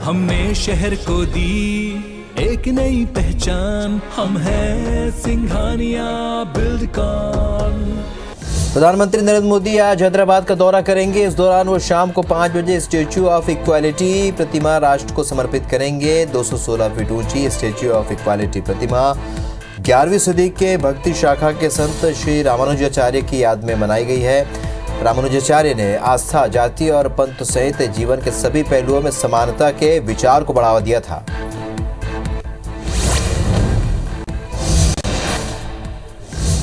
हमने शहर को दी एक नई पहचान, हम हैं सिंघानिया बिल्डकॉन। प्रधानमंत्री नरेंद्र मोदी आज हैदराबाद का दौरा करेंगे। इस दौरान वो शाम को 5 बजे स्टैच्यू ऑफ इक्वालिटी प्रतिमा राष्ट्र को समर्पित करेंगे। 216 फीट ऊंची स्टैच्यू ऑफ इक्वालिटी प्रतिमा 11वीं सदी के भक्ति शाखा के संत श्री रामानुजाचार्य की याद में बनाई गई है। रामानुजाचार्य ने आस्था, जाति और पंथ सहित जीवन के सभी पहलुओं में समानता के विचार को बढ़ावा दिया था।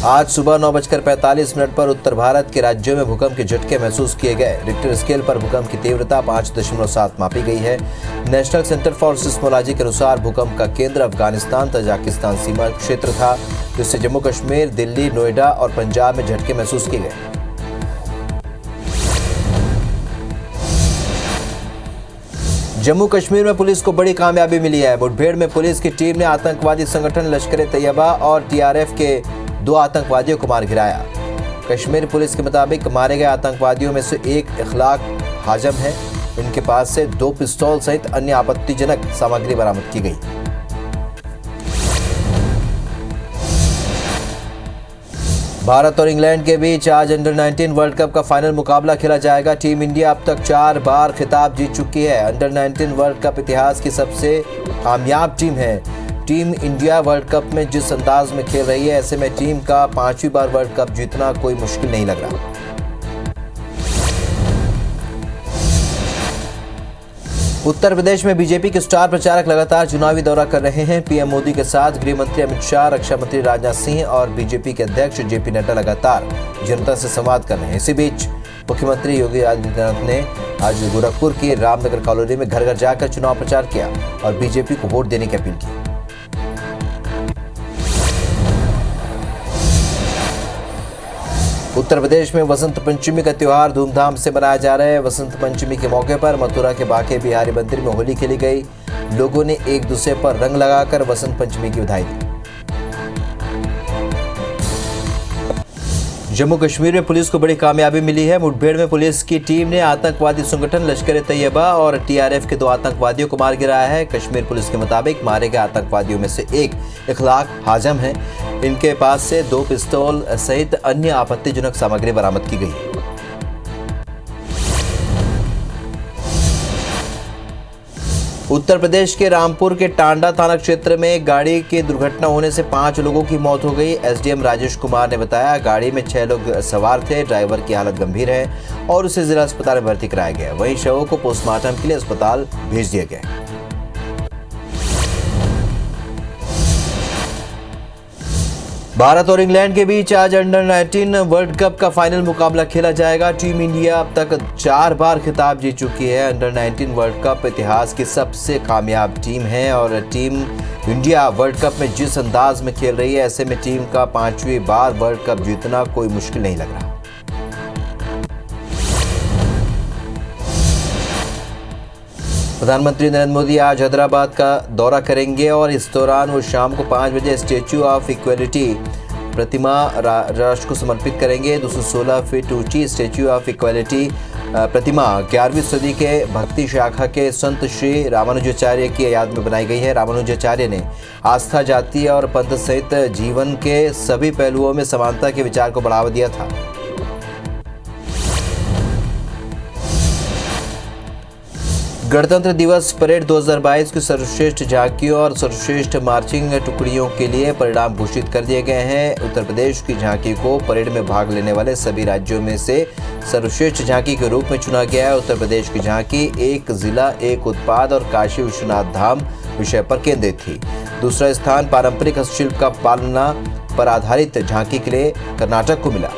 आज सुबह 9:45 पर उत्तर भारत के राज्यों में भूकंप के झटके महसूस किए गए। रिक्टर स्केल पर भूकंप की तीव्रता 5.7 मापी गई है। नेशनल सेंटर फॉर सिस्मोलॉजी के अनुसार भूकंप का केंद्र अफगानिस्तान तजाकिस्तान सीमा क्षेत्र था, जिससे जम्मू कश्मीर, दिल्ली, नोएडा और पंजाब में झटके महसूस किए गए। जम्मू कश्मीर में पुलिस को बड़ी कामयाबी मिली है। मुठभेड़ में पुलिस की टीम ने आतंकवादी संगठन लश्कर-ए-तैयबा और टीआरएफ के 2 आतंकवादियों को मार गिराया। कश्मीर पुलिस के मुताबिक मारे गए आतंकवादियों में से एक इखलाक हाजम है। इनके पास से 2 पिस्तौल सहित अन्य आपत्तिजनक सामग्री बरामद की गई। भारत और इंग्लैंड के बीच आज अंडर 19 वर्ल्ड कप का फाइनल मुकाबला खेला जाएगा। टीम इंडिया अब तक 4 बार खिताब जीत चुकी है। अंडर 19 वर्ल्ड कप इतिहास की सबसे कामयाब टीम है। टीम इंडिया वर्ल्ड कप में जिस अंदाज में खेल रही है, ऐसे में टीम का 5वीं बार वर्ल्ड कप जीतना कोई मुश्किल नहीं लग रहा। उत्तर प्रदेश में बीजेपी के स्टार प्रचारक लगातार चुनावी दौरा कर रहे हैं। पीएम मोदी के साथ गृह मंत्री अमित शाह, रक्षा मंत्री राजनाथ सिंह और बीजेपी के अध्यक्ष जेपी नड्डा लगातार जनता से संवाद कर रहे हैं। इसी बीच मुख्यमंत्री योगी आदित्यनाथ ने आज गोरखपुर की रामनगर कॉलोनी में घर घर जाकर चुनाव प्रचार किया और बीजेपी को वोट देने की अपील की। उत्तर प्रदेश में वसंत पंचमी का त्योहार धूमधाम से मनाया जा रहा है। वसंत पंचमी के मौके पर मथुरा के बांके बिहारी मंदिर में होली खेली गई। लोगों ने एक दूसरे पर रंग लगाकर वसंत पंचमी की बधाई दी। जम्मू कश्मीर में पुलिस को बड़ी कामयाबी मिली है। मुठभेड़ में पुलिस की टीम ने आतंकवादी संगठन लश्कर-ए-तैयबा और टीआरएफ के 2 आतंकवादियों को मार गिराया है। कश्मीर पुलिस के मुताबिक मारे गए आतंकवादियों में से एक इखलाक हाजम है। इनके पास से 2 पिस्तौल सहित अन्य आपत्तिजनक सामग्री बरामद की गई है। उत्तर प्रदेश के रामपुर के टांडा थाना क्षेत्र में गाड़ी की दुर्घटना होने से 5 लोगों की मौत हो गई। एसडीएम राजेश कुमार ने बताया, गाड़ी में 6 लोग सवार थे। ड्राइवर की हालत गंभीर है और उसे जिला अस्पताल में भर्ती कराया गया। वहीं शवों को पोस्टमार्टम के लिए अस्पताल भेज दिया गया। भारत और इंग्लैंड के बीच आज अंडर 19 वर्ल्ड कप का फाइनल मुकाबला खेला जाएगा। टीम इंडिया अब तक 4 बार खिताब जीत चुकी है। अंडर 19 वर्ल्ड कप इतिहास की सबसे कामयाब टीम है और टीम इंडिया वर्ल्ड कप में जिस अंदाज में खेल रही है, ऐसे में टीम का 5वीं बार वर्ल्ड कप जीतना कोई मुश्किल नहीं लग रहा। प्रधानमंत्री नरेंद्र मोदी आज हैदराबाद का दौरा करेंगे और इस दौरान वो शाम को 5 बजे स्टैच्यू ऑफ इक्वालिटी प्रतिमा राष्ट्र को समर्पित करेंगे। 216 फीट ऊंची स्टैच्यू ऑफ इक्वालिटी प्रतिमा 11वीं सदी के भक्ति शाखा के संत श्री रामानुजाचार्य की याद में बनाई गई है। रामानुजाचार्य ने आस्था, जाति और पंथ सहित जीवन के सभी पहलुओं में समानता के विचार को बढ़ावा दिया था। गणतंत्र दिवस परेड 2022 की सर्वश्रेष्ठ झांकियों और सर्वश्रेष्ठ मार्चिंग टुकड़ियों के लिए परिणाम घोषित कर दिए गए हैं। उत्तर प्रदेश की झांकी को परेड में भाग लेने वाले सभी राज्यों में से सर्वश्रेष्ठ झांकी के रूप में चुना गया है। उत्तर प्रदेश की झांकी एक जिला, एक उत्पाद और काशी विश्वनाथ धाम विषय पर केंद्रित थी। दूसरा स्थान पारंपरिक हस्तशिल्प का पालना पर आधारित झांकी के लिए कर्नाटक को मिला।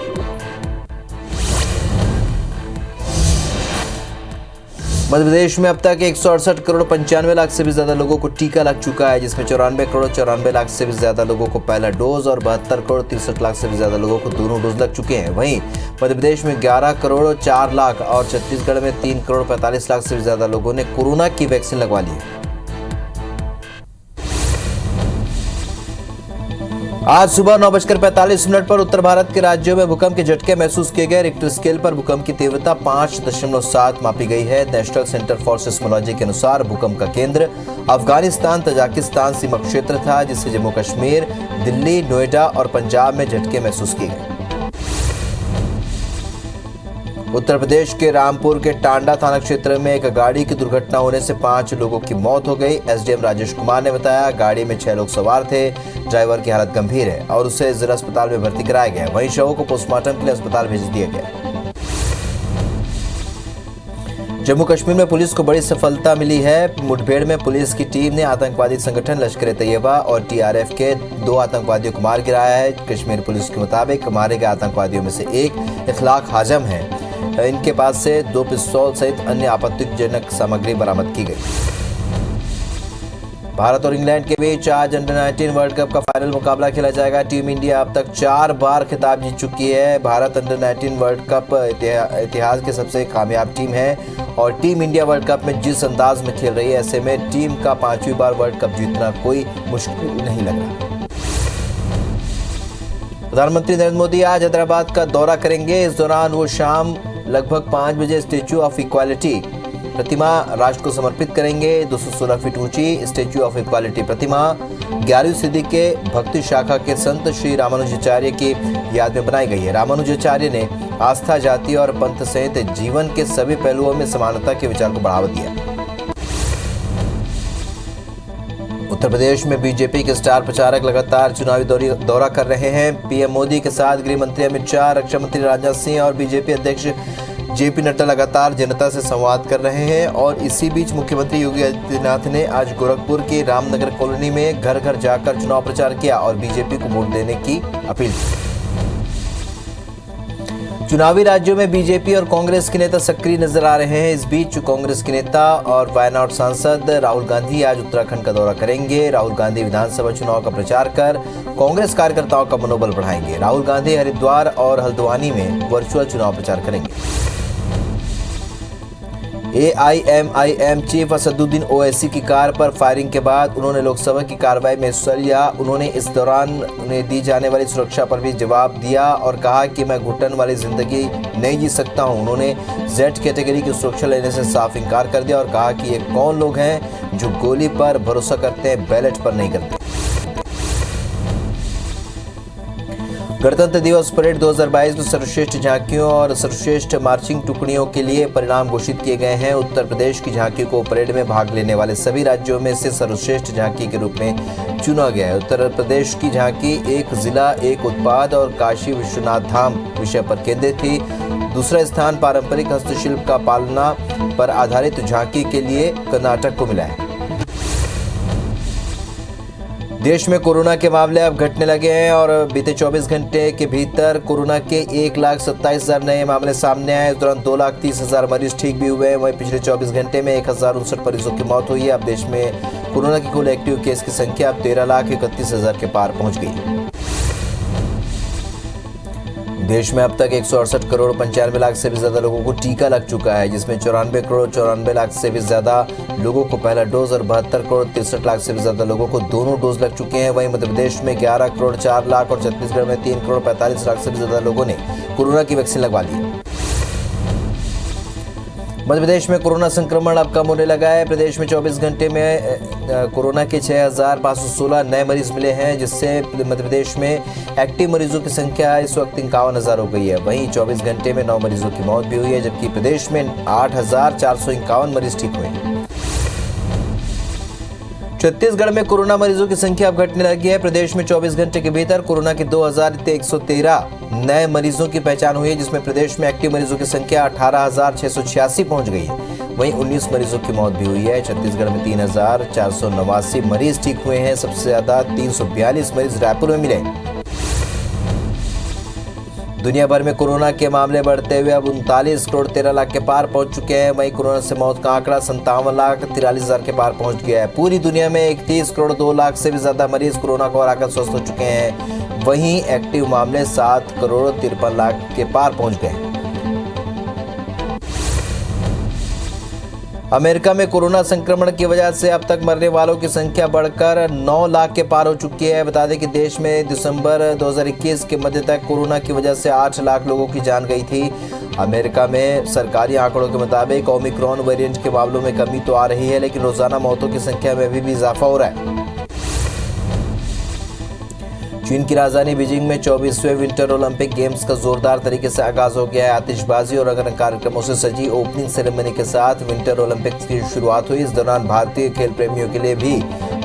मध्य प्रदेश में अब तक 168 करोड़ 95 लाख से भी ज्यादा लोगों को टीका लग चुका है, जिसमें 94 करोड़ 94 लाख से भी ज्यादा लोगों को पहला डोज और 72 करोड़ 63 लाख से भी ज्यादा लोगों को दोनों डोज लग चुके हैं। वहीं मध्य प्रदेश में 11 करोड़ 4 लाख और छत्तीसगढ़ में 3 करोड़ 45 लाख से भी ज्यादा लोगों ने कोरोना की वैक्सीन लगवा ली है। आज सुबह 9:45 पर उत्तर भारत के राज्यों में भूकंप के झटके महसूस किए गए। रिक्टर स्केल पर भूकंप की तीव्रता 5.7 मापी गई है। नेशनल सेंटर फॉर सिस्मोलॉजी के अनुसार भूकंप का केंद्र अफगानिस्तान तजाकिस्तान सीमा क्षेत्र था, जिससे जम्मू कश्मीर, दिल्ली, नोएडा और पंजाब में झटके महसूस किए गए। उत्तर प्रदेश के रामपुर के टांडा थाना क्षेत्र में एक गाड़ी की दुर्घटना होने से 5 लोगों की मौत हो गई। एसडीएम राजेश कुमार ने बताया, गाड़ी में 6 लोग सवार थे। ड्राइवर की हालत गंभीर है और उसे जिला अस्पताल में भर्ती कराया गया। वहीं शवों को पोस्टमार्टम के लिए अस्पताल भेज दिया गया। जम्मू कश्मीर में पुलिस को बड़ी सफलता मिली है। मुठभेड़ में पुलिस की टीम ने आतंकवादी संगठन लश्कर-ए-तैयबा और टीआरएफ के 2 आतंकवादियों को मार गिराया है। कश्मीर पुलिस के मुताबिक मारे गए आतंकवादियों में से एक इखलाक हाजम है। इनके पास से 2 पिस्तौल सहित अन्य आपत्तिजनक सामग्री बरामद की गई। भारत और इंग्लैंड के बीच आज अंडर-19 वर्ल्ड कप का फाइनल मुकाबला खेला जाएगा। टीम इंडिया अब तक 4 बार खिताब जीत चुकी है। भारत अंडर-19 वर्ल्ड कप इतिहास की सबसे कामयाब टीम है और टीम इंडिया वर्ल्ड कप में जिस अंदाज में खेल रही है, ऐसे में टीम का 5वीं बार वर्ल्ड कप जीतना कोई मुश्किल नहीं लग रहा। प्रधानमंत्री नरेंद्र मोदी आज हैदराबाद का दौरा करेंगे। इस दौरान वो शाम लगभग 5 बजे स्टैच्यू ऑफ इक्वालिटी प्रतिमा राष्ट्र को समर्पित करेंगे। 216 फीट ऊंची स्टैच्यू ऑफ इक्वालिटी प्रतिमा 11वीं सदी के भक्ति शाखा के संत श्री रामानुजाचार्य की याद में बनाई गई है। रामानुजाचार्य ने आस्था, जाति और पंथ सहित जीवन के सभी पहलुओं में समानता के विचार को बढ़ावा दिया। उत्तर प्रदेश में बीजेपी के स्टार प्रचारक लगातार चुनावी दौरा कर रहे हैं। पीएम मोदी के साथ गृह मंत्री अमित शाह, रक्षा मंत्री राजनाथ सिंह और बीजेपी अध्यक्ष जेपी नड्डा लगातार जनता से संवाद कर रहे हैं। और इसी बीच मुख्यमंत्री योगी आदित्यनाथ ने आज गोरखपुर की रामनगर कॉलोनी में घर घर जाकर चुनाव प्रचार किया और बीजेपी को वोट देने की अपील की। चुनावी राज्यों में बीजेपी और कांग्रेस के नेता सक्रिय नजर आ रहे हैं। इस बीच कांग्रेस के नेता और वायनाड सांसद राहुल गांधी आज उत्तराखंड का दौरा करेंगे। राहुल गांधी विधानसभा चुनाव का प्रचार कर कांग्रेस कार्यकर्ताओं का मनोबल बढ़ाएंगे। राहुल गांधी हरिद्वार और हल्द्वानी में वर्चुअल चुनाव प्रचार करेंगे। AIMIM चीफ असदुद्दीन ओवैसी की कार पर फायरिंग के बाद उन्होंने लोकसभा की कार्रवाई में हिस्सा लिया। उन्होंने इस दौरान उन्हें दी जाने वाली सुरक्षा पर भी जवाब दिया और कहा कि मैं घुटन वाली जिंदगी नहीं जी सकता हूं। उन्होंने Z कैटेगरी की सुरक्षा लेने से साफ इनकार कर दिया और कहा कि ये कौन लोग हैं जो गोली पर भरोसा करते हैं, बैलेट पर नहीं करते। गणतंत्र दिवस परेड 2022 में सर्वश्रेष्ठ झांकियों और सर्वश्रेष्ठ मार्चिंग टुकड़ियों के लिए परिणाम घोषित किए गए हैं। उत्तर प्रदेश की झांकी को परेड में भाग लेने वाले सभी राज्यों में से सर्वश्रेष्ठ झांकी के रूप में चुना गया है। उत्तर प्रदेश की झांकी एक जिला एक उत्पाद और काशी विश्वनाथ धाम विषय पर केंद्रित थी। दूसरा स्थान पारंपरिक हस्तशिल्प का पालना पर आधारित झांकी के लिए कर्नाटक को मिला है। देश में कोरोना के मामले अब घटने लगे हैं और बीते 24 घंटे के भीतर कोरोना के 1,27,000 नए मामले सामने आए। इस दौरान 2,30,000 मरीज ठीक भी हुए हैं। वहीं पिछले 24 घंटे में 1,059 मरीजों की मौत हुई है। अब देश में कोरोना की कुल एक्टिव केस की संख्या अब 13,31,000 के पार पहुंच गई है। देश में अब तक 168 करोड़ 95 लाख से भी ज्यादा लोगों को टीका लग चुका है, जिसमें 94 करोड़ 94 लाख से भी ज्यादा लोगों को पहला डोज और 72 करोड़ 63 लाख से भी ज्यादा लोगों को दोनों डोज लग चुके हैं। वहीं मध्य प्रदेश में 11 करोड़ 4 लाख और छत्तीसगढ़ में 3 करोड़ 45 लाख से भी ज्यादा लोगों ने कोरोना की वैक्सीन लगवा ली है। मध्य प्रदेश में कोरोना संक्रमण अब कम होने लगा है। प्रदेश में 24 घंटे में कोरोना के 6,516 नए मरीज मिले हैं, जिससे मध्य प्रदेश में एक्टिव मरीजों की संख्या इस वक्त 51,000 हो गई है। वहीं 24 घंटे में 9 मरीजों की मौत भी हुई है, जबकि प्रदेश में 8,451 मरीज ठीक हुए हैं। छत्तीसगढ़ में कोरोना मरीजों की संख्या अब घटने लगी है। प्रदेश में 24 घंटे के भीतर कोरोना के 2,113 नए मरीजों की पहचान हुई है, जिसमें प्रदेश में एक्टिव मरीजों की संख्या 18,686 पहुंच गई है। वहीं 19 मरीजों की मौत भी हुई है। छत्तीसगढ़ में 3,489 मरीज ठीक हुए हैं। सबसे ज्यादा 342 मरीज रायपुर में मिले। दुनिया भर में कोरोना के मामले बढ़ते हुए अब 39 करोड़ 13 लाख के पार पहुंच चुके हैं। वहीं कोरोना से मौत का आंकड़ा 57,43,000 के पार पहुंच गया है। पूरी दुनिया में 31 करोड़ 2 लाख से भी ज्यादा मरीज कोरोना को हराकर स्वस्थ हो चुके हैं। वहीं एक्टिव मामले 7 करोड़ 53 लाख के पार पहुंच गए हैं। अमेरिका में कोरोना संक्रमण की वजह से अब तक मरने वालों की संख्या बढ़कर 9 लाख के पार हो चुकी है। बता दें कि देश में दिसंबर 2021 के मध्य तक कोरोना की वजह से 8 लाख लोगों की जान गई थी। अमेरिका में सरकारी आंकड़ों के मुताबिक ओमिक्रॉन वेरिएंट के मामलों में कमी तो आ रही है, लेकिन रोजाना मौतों की संख्या में अभी भी इजाफा हो रहा है। चीन की राजधानी बीजिंग में 24वें विंटर ओलंपिक गेम्स का जोरदार तरीके से आगाज हो गया है। आतिशबाजी और रंगारंग कार्यक्रमों से सजी ओपनिंग सेरेमनी के साथ विंटर ओलंपिक्स की शुरुआत हुई। इस दौरान भारतीय खेल प्रेमियों के लिए भी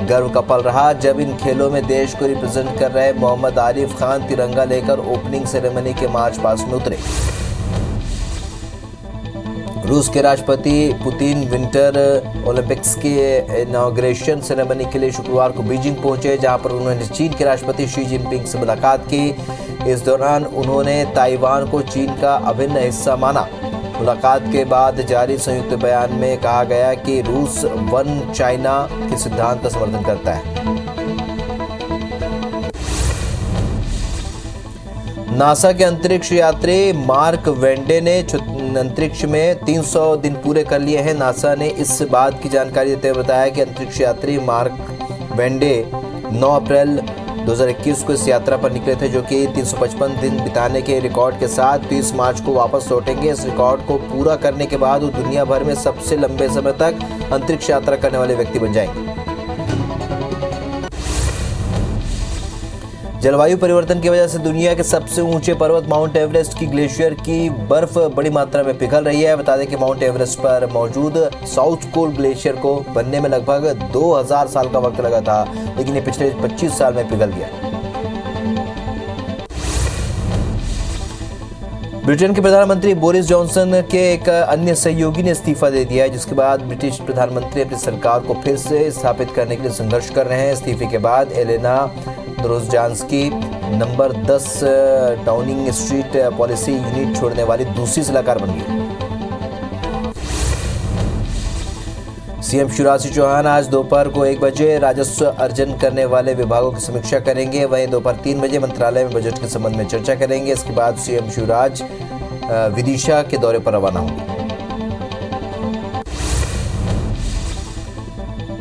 गर्व का पल रहा, जब इन खेलों में देश को रिप्रेजेंट कर रहे मोहम्मद आरिफ खान तिरंगा लेकर ओपनिंग सेरेमनी के मार्च पास्ट में उतरे। रूस के राष्ट्रपति पुतिन विंटर ओलंपिक्स की इनॉग्रेशन सेरेमनी के लिए शुक्रवार को बीजिंग पहुंचे, जहां पर उन्होंने चीन के राष्ट्रपति शी जिनपिंग से मुलाकात की। इस दौरान उन्होंने ताइवान को चीन का अभिन्न हिस्सा माना। मुलाकात के बाद जारी संयुक्त बयान में कहा गया कि रूस वन चाइना के सिद्धांत का समर्थन करता है। नासा के अंतरिक्ष यात्री मार्क वेंडे ने अंतरिक्ष में 300 दिन पूरे कर लिए हैं। नासा ने इस बात की जानकारी देते हुए बताया कि अंतरिक्ष यात्री मार्क वेंडे 9 अप्रैल 2021 को इस यात्रा पर निकले थे, जो कि 355 दिन बिताने के रिकॉर्ड के साथ 30 मार्च को वापस लौटेंगे। इस रिकॉर्ड को पूरा करने के बाद वो दुनिया भर में सबसे लंबे समय तक अंतरिक्ष यात्रा करने वाले व्यक्ति बन जाएंगे। जलवायु परिवर्तन की वजह से दुनिया के सबसे ऊंचे पर्वत माउंट एवरेस्ट की ग्लेशियर की बर्फ बड़ी मात्रा में पिघल रही है। बता दें कि माउंट एवरेस्ट पर मौजूद साउथ पोल ग्लेशियर को बनने में लगभग 2000 साल का वक्त लगा था, लेकिन ये पिछले 25 साल में पिघल गया। ब्रिटेन के प्रधानमंत्री बोरिस जॉनसन के एक अन्य सहयोगी ने इस्तीफा दे दिया है, जिसके बाद ब्रिटिश प्रधानमंत्री अपनी सरकार को फिर से स्थापित करने के लिए संघर्ष कर रहे हैं। इस्तीफे के बाद एलेना द्रोजजांस्की number 10 Downing Street policy unit छोड़ने वाली दूसरी सलाहकार बन गई। सीएम शिवराज सिंह चौहान आज दोपहर को 1 बजे राजस्व अर्जन करने वाले विभागों की समीक्षा करेंगे। वहीं दोपहर 3 बजे मंत्रालय में बजट के संबंध में चर्चा करेंगे। इसके बाद सीएम शिवराज विदिशा के दौरे पर रवाना होंगे।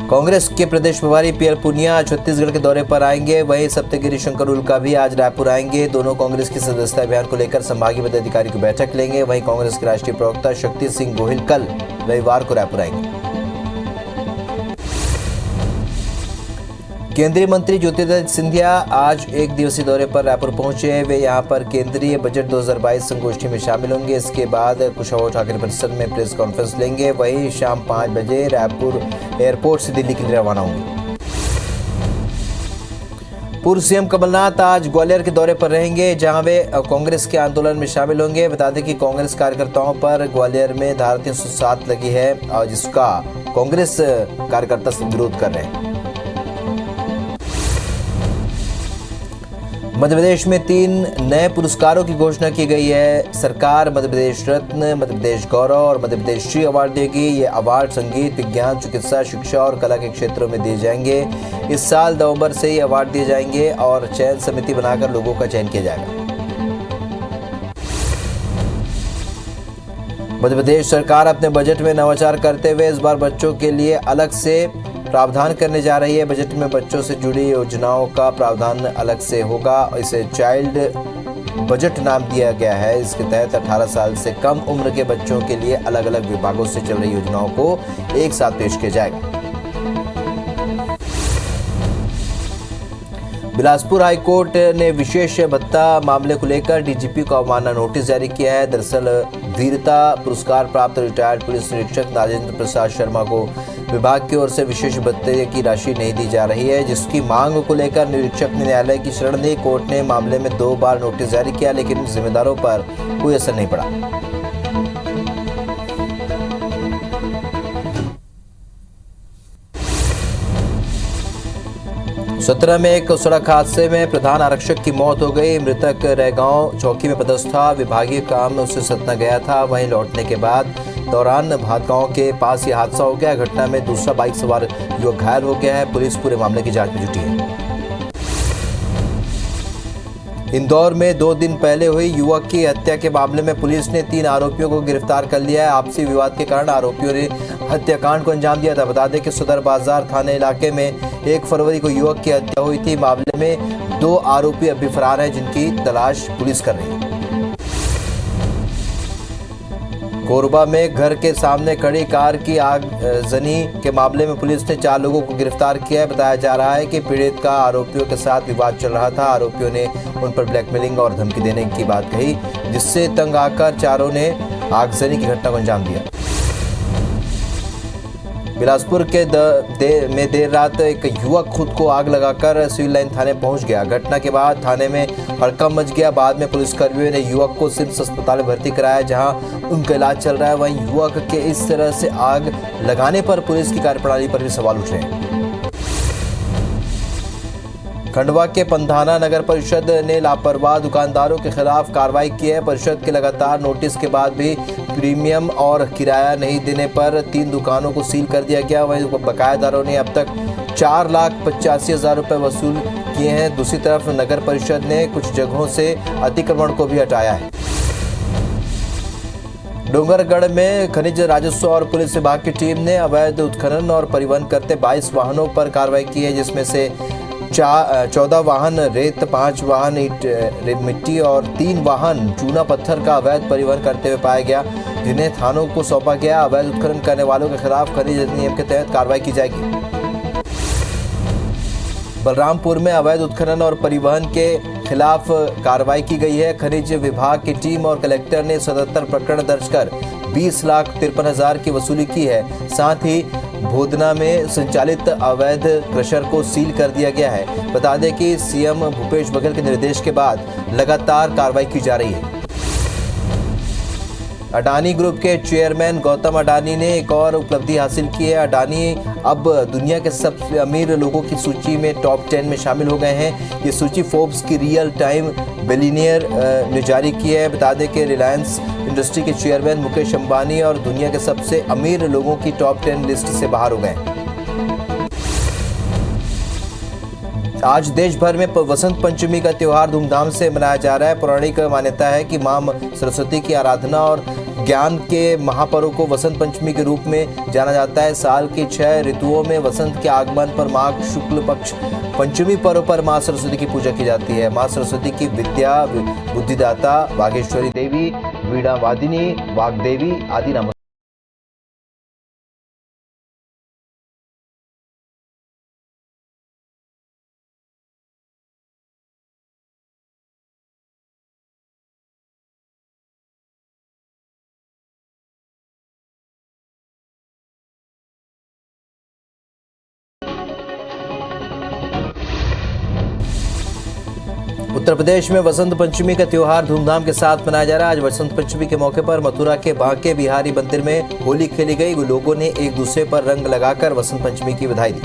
कांग्रेस के प्रदेश प्रभारी पीएल पुनिया छत्तीसगढ़ के दौरे पर आएंगे। वहीं सप्तगिरी शंकर उल्का भी आज रायपुर आएंगे। दोनों कांग्रेस की सदस्यता अभियान को लेकर संभागीय पदाधिकारी की बैठक लेंगे। वहीं कांग्रेस के राष्ट्रीय प्रवक्ता शक्ति सिंह गोहिल कल रविवार को रायपुर आएंगे। केंद्रीय मंत्री ज्योतिरादित्य सिंधिया आज 1 दिवसीय दौरे पर रायपुर पहुंचे। वे यहां पर केंद्रीय बजट 2022 संगोष्ठी में शामिल होंगे। इसके बाद कुशाभाऊ ठाकरे परिसर में प्रेस कॉन्फ्रेंस लेंगे। वहीं शाम 5 बजे रायपुर एयरपोर्ट से दिल्ली के लिए रवाना होंगे। पूर्व सीएम कमलनाथ आज ग्वालियर के दौरे पर रहेंगे, जहां वे कांग्रेस के आंदोलन में शामिल होंगे। बता दें कि कांग्रेस कार्यकर्ताओं पर ग्वालियर में धारा 307 लगी है और जिसका कांग्रेस कार्यकर्ता विरोध कर रहे हैं। मध्य प्रदेश में 3 नए पुरस्कारों की घोषणा की गई है। सरकार मध्य प्रदेश रत्न, मध्य प्रदेश गौरव और मध्य प्रदेश श्री अवार्ड देगी। ये अवार्ड संगीत, विज्ञान, चिकित्सा, शिक्षा और कला के क्षेत्रों में दिए जाएंगे। इस साल नवंबर से ये अवार्ड दिए जाएंगे और चयन समिति बनाकर लोगों का चयन किया जाएगा। मध्य प्रदेश सरकार अपने बजट में नवाचार करते हुए इस बार बच्चों के लिए अलग से प्रावधान करने जा रही है। बजट में बच्चों से जुड़ी योजनाओं का प्रावधान अलग से होगा। इसे चाइल्ड बजट नाम दिया गया है। इसके तहत 18 साल से कम उम्र के बच्चों के लिए अलग अलग विभागों से चल रही योजनाओं को एक साथ पेश किया जाएगा। बिलासपुर हाईकोर्ट ने विशेष भत्ता मामले को लेकर डीजीपी को अवमानना नोटिस जारी किया है। दरअसल वीरता पुरस्कार प्राप्त रिटायर्ड पुलिस निरीक्षक राजेंद्र प्रसाद शर्मा को विभाग की ओर से विशेष भत्ते की राशि नहीं दी जा रही है, जिसकी मांग को लेकर निरीक्षक ने न्यायालय की शरण ली। कोर्ट ने मामले में 2 बार नोटिस जारी किया, लेकिन जिम्मेदारों पर कोई असर नहीं पड़ा। सतना में एक सड़क हादसे में प्रधान आरक्षक की मौत हो गई। मृतक रैगांव चौकी में पदस्थ था। विभागीय काम में उससे सतना गया था। वहीं लौटने के बाद दौरान भातगांव के पास यह हादसा हो गया। घटना में दूसरा बाइक सवार युवक घायल हो गया है। पुलिस पूरे मामले की जांच में जुटी है। इंदौर में 2 दिन पहले हुई युवक की हत्या के मामले में पुलिस ने 3 आरोपियों को गिरफ्तार कर लिया है। आपसी विवाद के कारण आरोपियों ने हत्याकांड को अंजाम दिया था। बता दें कि सदर बाजार थाने इलाके में 1 फरवरी को युवक की हत्या हुई थी। मामले में 2 आरोपी अभी फरार हैं, जिनकी तलाश पुलिस कर रही है। कोरबा में घर के सामने खड़ी कार की आगजनी के मामले में पुलिस ने 4 लोगों को गिरफ्तार किया है। बताया जा रहा है कि पीड़ित का आरोपियों के साथ विवाद चल रहा था। आरोपियों ने उन पर ब्लैकमेलिंग और धमकी देने की बात कही, जिससे तंग आकर चारों ने आगजनी की घटना को अंजाम दिया। बिलासपुर के में देर रात एक युवक खुद को आग लगाकर सिविल लाइन थाने पहुंच गया। घटना के बाद थाने में हड़कंप मच गया। बाद में पुलिसकर्मियों ने युवक को सिम्स अस्पताल में भर्ती कराया, जहां उनका इलाज चल रहा है। वहीं युवक के इस तरह से आग लगाने पर पुलिस की कार्यप्रणाली पर भी सवाल उठ रहे हैं। खंडवा के पंधाना नगर परिषद ने लापरवाह दुकानदारों के खिलाफ कार्रवाई की है। परिषद के लगातार नोटिस के बाद भी प्रीमियम और किराया नहीं देने पर 3 दुकानों को सील कर दिया गया। वहीं बकायादारों ने अब तक 4,85,000 रुपये वसूल किए हैं। दूसरी तरफ नगर परिषद ने कुछ जगहों से अतिक्रमण को भी हटाया है। डोंगरगढ़ में खनिज राजस्व और पुलिस विभाग की टीम ने अवैध उत्खनन और परिवहन करते 22 वाहनों पर कार्रवाई की है, जिसमें से 14 वाहन रेत, 5 वाहन मिट्टी और 3 वाहन चूना पत्थर का अवैध परिवहन करते हुए पाया गया, जिन्हें थानों को सौंपा गया। अवैध उत्खनन करने वालों के खिलाफ खनिज अधिनियम के तहत कार्रवाई की जाएगी। बलरामपुर में अवैध उत्खनन और परिवहन के खिलाफ कार्रवाई की गई है। खनिज विभाग की टीम और कलेक्टर ने 77 प्रकरण दर्ज कर 20,53,000 की वसूली की है। साथ ही भोदना में संचालित अवैध क्रशर को सील कर दिया गया है। बता दें कि सीएम भूपेश बघेल के निर्देश के बाद लगातार कार्रवाई की जा रही है। अडानी ग्रुप के चेयरमैन गौतम अडानी ने एक और उपलब्धि हासिल की है। अडानी अब दुनिया के सबसे अमीर लोगों की सूची में टॉप 10 में शामिल हो गए हैं। ये सूची फोर्ब्स की रियल टाइम बिलियनियर ने जारी की है। बता दें कि रिलायंस इंडस्ट्री के चेयरमैन मुकेश अंबानी और दुनिया के सबसे अमीर लोगों की टॉप 10 लिस्ट से बाहर हो गए। आज देश भर में वसंत पंचमी का त्योहार धूमधाम से मनाया जा रहा है। पौराणिक मान्यता है कि मां सरस्वती की आराधना और ज्ञान के महापर्व को वसंत पंचमी के रूप में जाना जाता है। साल के 6 ऋतुओं में वसंत के आगमन पर माघ शुक्ल पक्ष पंचमी पर्व पर मां सरस्वती की पूजा की जाती है। मां सरस्वती की विद्या, बुद्धिदाता, वागेश्वरी देवी, वीणा वादिनी, वाग्देवी आदि नामों उत्तर प्रदेश में वसंत पंचमी का त्योहार धूमधाम के साथ मनाया जा रहा है। आज वसंत पंचमी के मौके पर मथुरा के बांके बिहारी मंदिर में होली खेली गई। लोगों ने एक दूसरे पर रंग लगाकर वसंत पंचमी की बधाई दी।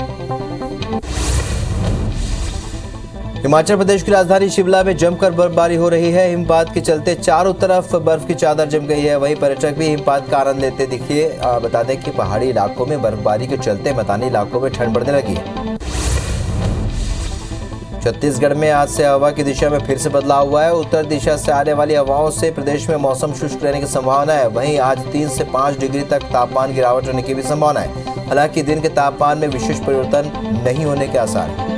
हिमाचल प्रदेश की राजधानी शिमला में जमकर बर्फबारी हो रही है। हिमपात के चलते चारों तरफ बर्फ की चादर जम गई है। वहीं पर्यटक भी हिमपात का आनंद लेते दिखे। बता दें कि पहाड़ी इलाकों में बर्फबारी के चलते मैदानी इलाकों में ठंड बढ़ने लगी है। छत्तीसगढ़ में आज से हवा की दिशा में फिर से बदलाव हुआ है। उत्तर दिशा से आने वाली हवाओं से प्रदेश में मौसम शुष्क रहने की संभावना है। वहीं आज 3 से 5 डिग्री तक तापमान गिरावट होने की भी संभावना है। हालांकि दिन के तापमान में विशेष परिवर्तन नहीं होने के आसार हैं।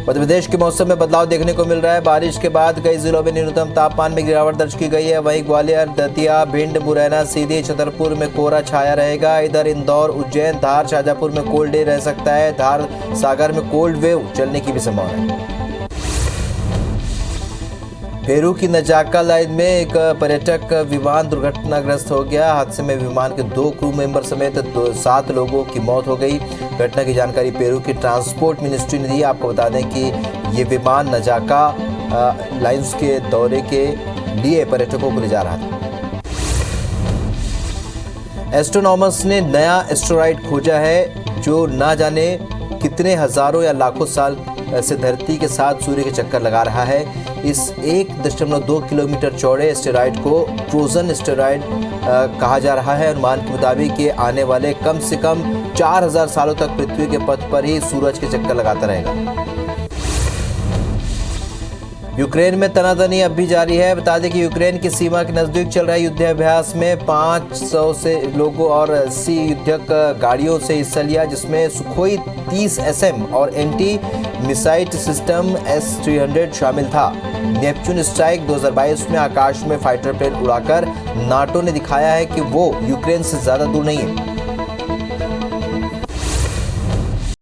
मध्य प्रदेश के मौसम में बदलाव देखने को मिल रहा है। बारिश के बाद कई जिलों में न्यूनतम तापमान में गिरावट दर्ज की गई है। वहीं ग्वालियर, दतिया, भिंड, मुरैना, सीधी, छतरपुर में कोहरा छाया रहेगा। इधर इंदौर, उज्जैन, धार, शाजापुर में कोल्ड डे रह सकता है। धार, सागर में कोल्ड वेव चलने की भी संभावना है। पेरू की नजाका लाइन में एक पर्यटक विमान दुर्घटनाग्रस्त हो गया। हादसे में विमान के 2 क्रू मेंबर समेत 7 लोगों की मौत हो गई। घटना की जानकारी पेरू की ट्रांसपोर्ट मिनिस्ट्री ने दी। आपको बता दें कि ये विमान नजाका लाइन्स के दौरे के लिए पर्यटकों को ले जा रहा था। एस्ट्रोनॉमर्स ने नया एस्टेरॉयड खोजा है, जो ना जाने कितने हजारों या लाखों साल से धरती के साथ सूर्य के चक्कर लगा रहा है। इस 1.2 किलोमीटर चौड़े एस्टेरॉयड को ट्रोजन एस्टेरॉयड कहा जा रहा है। अनुमान के मुताबिक ये आने वाले कम से कम 4000 सालों तक पृथ्वी के पथ पर ही सूरज के चक्कर लगाता रहेगा। यूक्रेन में तनातनी अब भी जारी है। बता दें कि यूक्रेन की सीमा के नजदीक चल रहे युद्धाभ्यास में 500 से लोगों और 80 युद्धक गाड़ियों से हिस्सा लिया, जिसमें सुखोई 30 SM और एंटी मिसाइल सिस्टम S-300 शामिल था। नेपच्यून स्ट्राइक 2022 में आकाश में फाइटर प्लेन उड़ाकर नाटो ने दिखाया है कि वो यूक्रेन से ज्यादा दूर नहीं है।